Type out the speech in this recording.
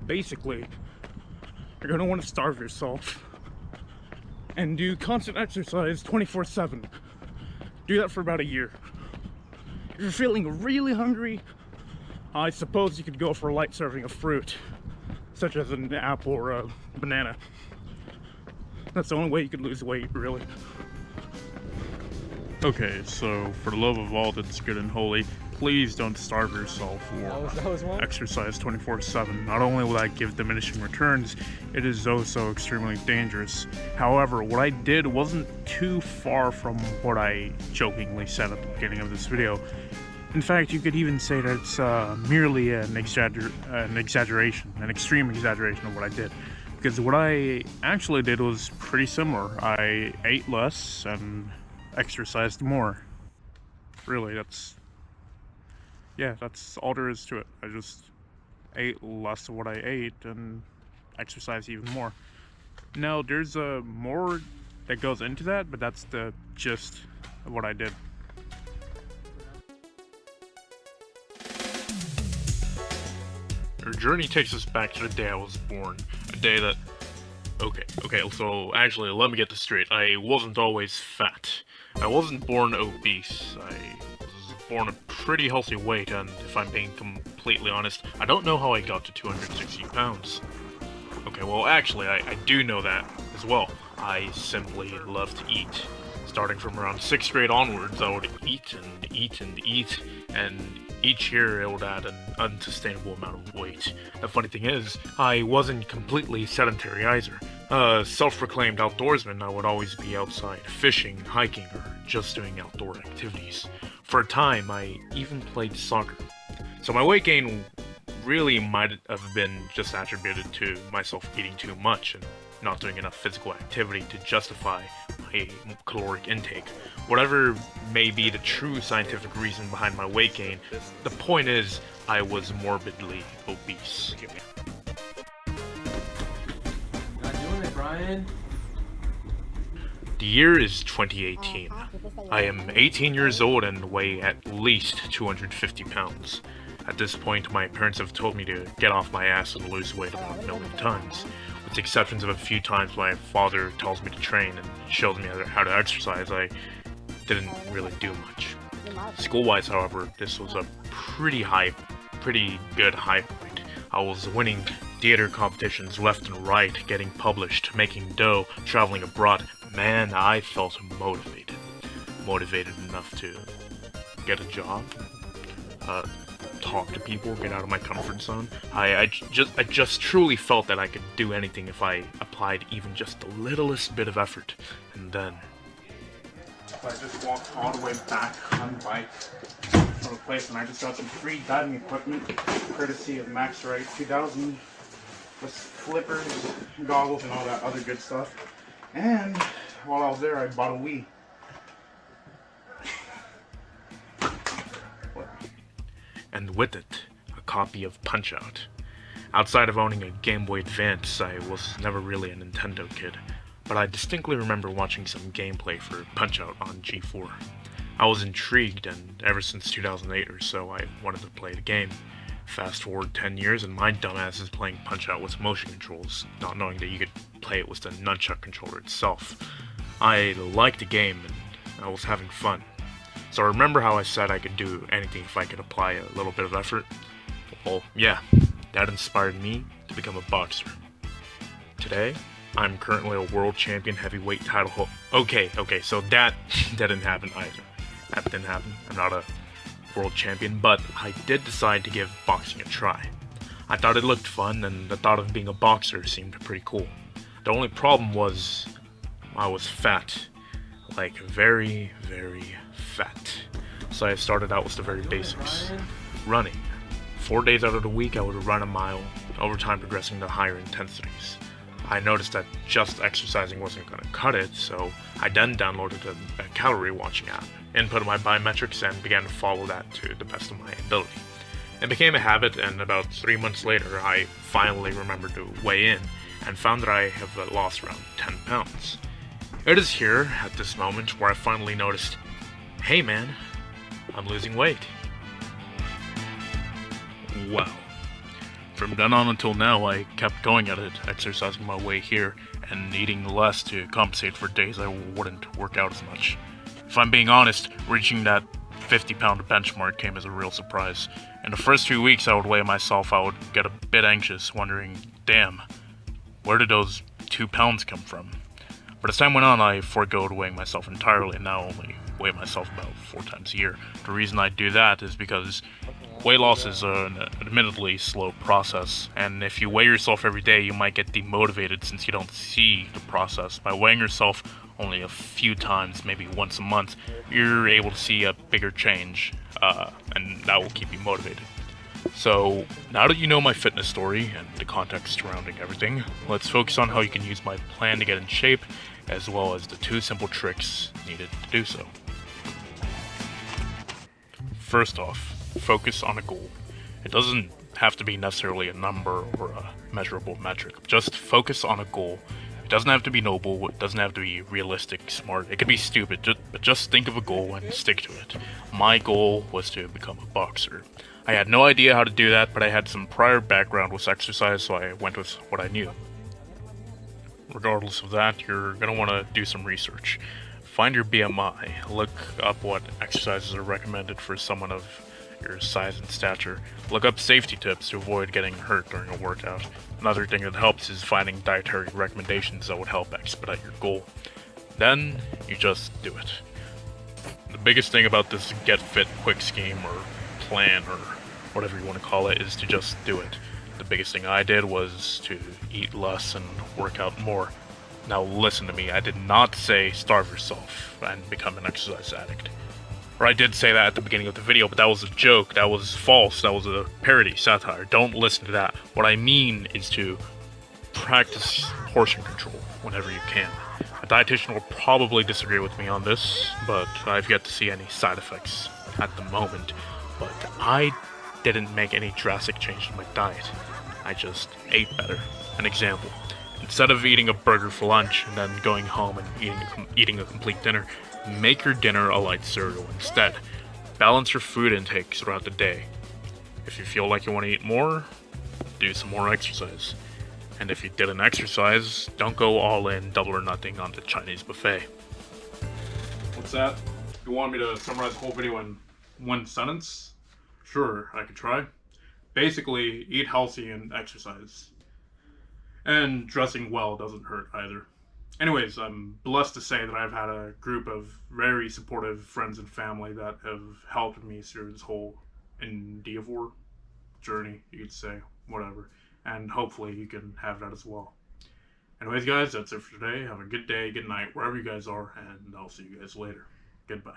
Basically, you're going to want to starve yourself and do constant exercise 24/7. Do that for about a year. If you're feeling really hungry, I suppose you could go for a light serving of fruit, such as an apple or a banana. That's the only way you could lose weight, really. Okay, so for the love of all that's good and holy, please don't starve yourself or exercise 24/7. Not only will that give diminishing returns, it is also extremely dangerous. However, what I did wasn't too far from what I jokingly said at the beginning of this video. In fact, you could even say that it's merely an exaggeration, an extreme exaggeration of what I did. Because what I actually did was pretty similar. I ate less and exercised more. Really, that's all there is to it. I just ate less of what I ate and exercised even more. Now, there's more that goes into that, but that's the gist of what I did. Our journey takes us back to the day I was born. A day that... Okay, so actually, let me get this straight. I wasn't always fat. I wasn't born obese. I was born a pretty healthy weight, and if I'm being completely honest, I don't know how I got to 260 pounds. Okay, well actually, I do know that as well. I simply love to eat. Starting from around 6th grade onwards, I would eat and eat and eat, and each year it would add an unsustainable amount of weight. The funny thing is, I wasn't completely sedentary either. Self-proclaimed outdoorsman, I would always be outside fishing, hiking, or just doing outdoor activities. For a time, I even played soccer. So my weight gain really might have been just attributed to myself eating too much and not doing enough physical activity to justify my caloric intake. Whatever may be the true scientific reason behind my weight gain, the point is, I was morbidly obese. Not doing it, Brian. The year is 2018. I am 18 years old and weigh at least 250 pounds. At this point, my parents have told me to get off my ass and lose weight about a million times. With the exceptions of a few times my father tells me to train and shows me how to exercise, I didn't really do much. School-wise, however, this was a pretty good high point. I was winning theater competitions left and right, getting published, making dough, traveling abroad. Man, I felt motivated. Motivated enough to get a job, talk to people, get out of my comfort zone. I just truly felt that I could do anything if I applied even just the littlest bit of effort. And then I just walked all the way back on the bike from a place, and I just got some free diving equipment courtesy of Max Wright 2000 with flippers, goggles, and all that other good stuff. And while I was there, I bought a Wii. And with it, a copy of Punch-Out! Outside of owning a Game Boy Advance, I was never really a Nintendo kid, but I distinctly remember watching some gameplay for Punch-Out! On G4. I was intrigued, and ever since 2008 or so, I wanted to play the game. Fast forward 10 years, and my dumbass is playing Punch-Out! With motion controls, not knowing that you could play it with the nunchuck controller itself. I liked the game, and I was having fun. So remember how I said I could do anything if I could apply a little bit of effort? Well, yeah, that inspired me to become a boxer. Today, I'm currently a world champion heavyweight title holder. Okay, so that didn't happen either. That didn't happen. I'm not a world champion, but I did decide to give boxing a try. I thought it looked fun, and the thought of being a boxer seemed pretty cool. The only problem was, I was fat. Like, very, very fat. So I started out with the very basics. Running. 4 days out of the week I would run a mile, over time progressing to higher intensities. I noticed that just exercising wasn't going to cut it, so I then downloaded a calorie watching app, inputted my biometrics, and began to follow that to the best of my ability. It became a habit, and about 3 months later I finally remembered to weigh in, and found that I have lost around 10 pounds. It is here, at this moment, where I finally noticed, hey man, I'm losing weight. Well, From then on until now, I kept going at it, exercising my way here, and eating less to compensate for days I wouldn't work out as much. If I'm being honest, reaching that 50-pound benchmark came as a real surprise. In the first 2 weeks I would weigh myself, I would get a bit anxious, wondering, damn, where did those 2 pounds come from? But as time went on, I forgoed weighing myself entirely and now only weigh myself about 4 times a year. The reason I do that is because weight loss is an admittedly slow process, and if you weigh yourself every day, you might get demotivated since you don't see the process. By weighing yourself only a few times, maybe once a month, you're able to see a bigger change, and that will keep you motivated. So, now that you know my fitness story and the context surrounding everything, let's focus on how you can use my plan to get in shape, as well as the 2 simple tricks needed to do so. First off, focus on a goal. It doesn't have to be necessarily a number or a measurable metric. Just focus on a goal. It doesn't have to be noble, it doesn't have to be realistic, smart. It could be stupid, but just think of a goal and stick to it. My goal was to become a boxer. I had no idea how to do that, but I had some prior background with exercise, so I went with what I knew. Regardless of that, you're going to want to do some research. Find your BMI, look up what exercises are recommended for someone of your size and stature. Look up safety tips to avoid getting hurt during a workout. Another thing that helps is finding dietary recommendations that would help expedite your goal. Then, you just do it. The biggest thing about this get fit quick scheme or plan or whatever you want to call it is to just do it. The biggest thing I did was to eat less and work out more. Now listen to me, I did not say starve yourself and become an exercise addict. Or I did say that at the beginning of the video, but that was a joke, that was false, that was a parody, satire. Don't listen to that. What I mean is to practice portion control whenever you can. A dietitian will probably disagree with me on this, but I've yet to see any side effects at the moment. But I didn't make any drastic change to my diet. I just ate better. An example. Instead of eating a burger for lunch and then going home and eating a complete dinner, make your dinner a light cereal instead. Balance your food intake throughout the day. If you feel like you want to eat more, do some more exercise. And if you didn't exercise, don't go all in, double or nothing on the Chinese buffet. What's that? You want me to summarize the whole video in one sentence? Sure, I could try. Basically, eat healthy and exercise. And dressing well doesn't hurt either. Anyways, I'm blessed to say that I've had a group of very supportive friends and family that have helped me through this whole endeavor journey, you could say, whatever. And hopefully you can have that as well. Anyways, guys, that's it for today. Have a good day, good night, wherever you guys are, and I'll see you guys later. Goodbye.